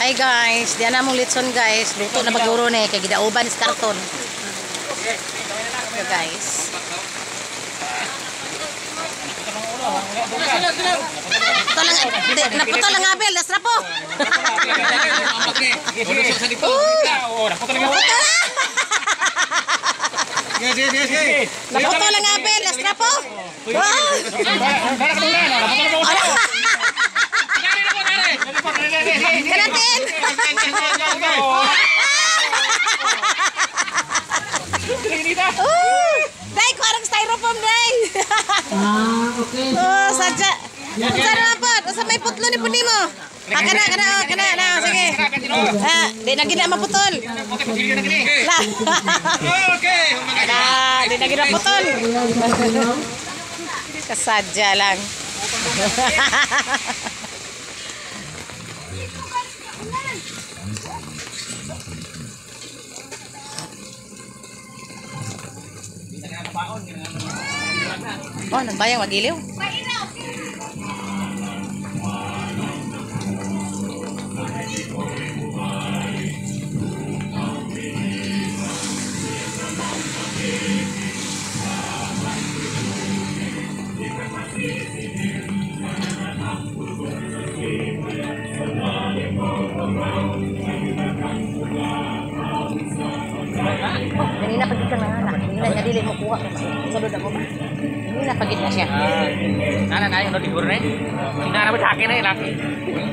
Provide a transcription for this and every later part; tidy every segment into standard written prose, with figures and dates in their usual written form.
Ay guys, diyan na mong litson guys. Luto na maguro ni kay gidauban is karton. Okay guys. Naputol lang Abel, nasra po. Naputol lang Abel, nasra po. Kanatin. Day, kurang styrofoam, Day. Okay. Oh, sadya. Sana po, sa may putlo ni pundi mo. Kana, sige. Di na gina maputol. Lah. Okay. Di na gina maputol. Kasadya lang. Oh, nagbayang magiliw. Kanina pagit ka na nga. Kanina niya dili mo kuha. Sunod ako ba? Kanina pagit na siya. Nana na yung libur na eh. Hindi na naman hakin na eh. Laki.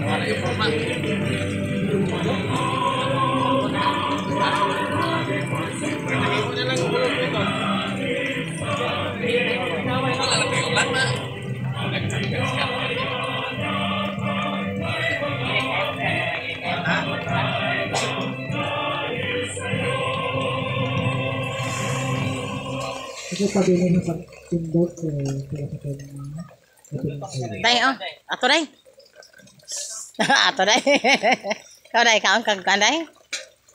Wala yung forma. Ito pabili ng pagtindot Day, oh. Ato day. Ato day. Kau day, kaon kang kanday.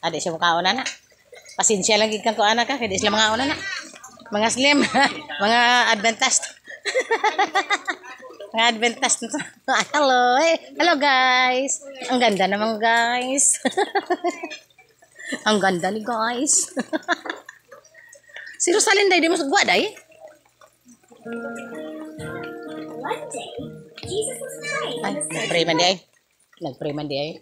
Adi siya mukhaon na na. Pasensya lang gid kang kuana ka, kay di sila mga una na. Mga slim, mga adventist. Mga adventist na to. Hello, hello guys. Ang ganda naman guys. Ang ganda ni guys. Si Rosalyn day, di mo sugwa day? One day, Jesus was praying. Ay, nag-pray man di ay. Nag-pray man di ay.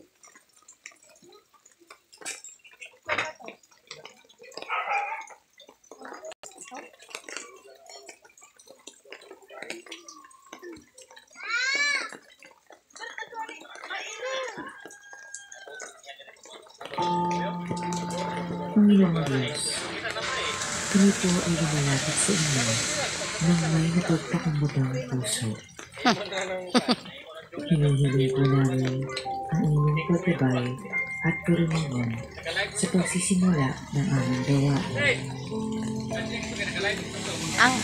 Panginoong Diyos, kami po ay lumalapit sa inyo nang may napagpakumbabang puso. Hinihiling po namin ang inyong paggabay at karunungan sa pagsisimula ng aming gawain. Ang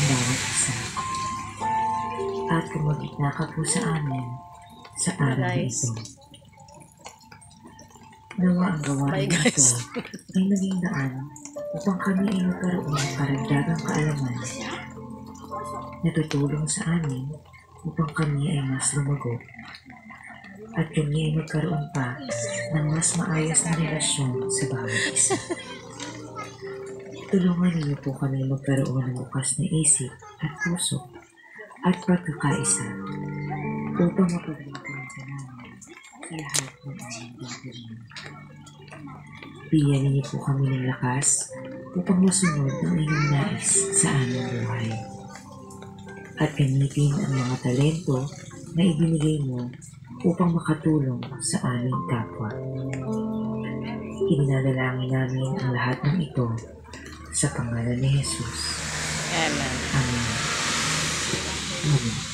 Bawat isa. At kumagitna ka po sa amin sa araw na ito. Nawa ang gawain ito ay naging daan upang kami ay magkaroon ng karagdagang kaalaman na tutulong sa amin upang kami ay mas lumago at kami ay magkaroon pa ng mas maayos na relasyon sa bawat isa. Tulungan niyo po kami magkaroon ng bukas na isip at puso at pagkakaisa upang mapaglingkuran ka namin sa lahat ng aming gagawin. Bigyan niyo po kami ng lakas upang masunod ang inyong nais sa aming buhay. At gamitin ang mga talento na ibinigay mo upang makatulong sa aming kapwa. Ininalangin namin ang lahat ng ito sa pangalan ni Jesus. Amen. Amen. Amen.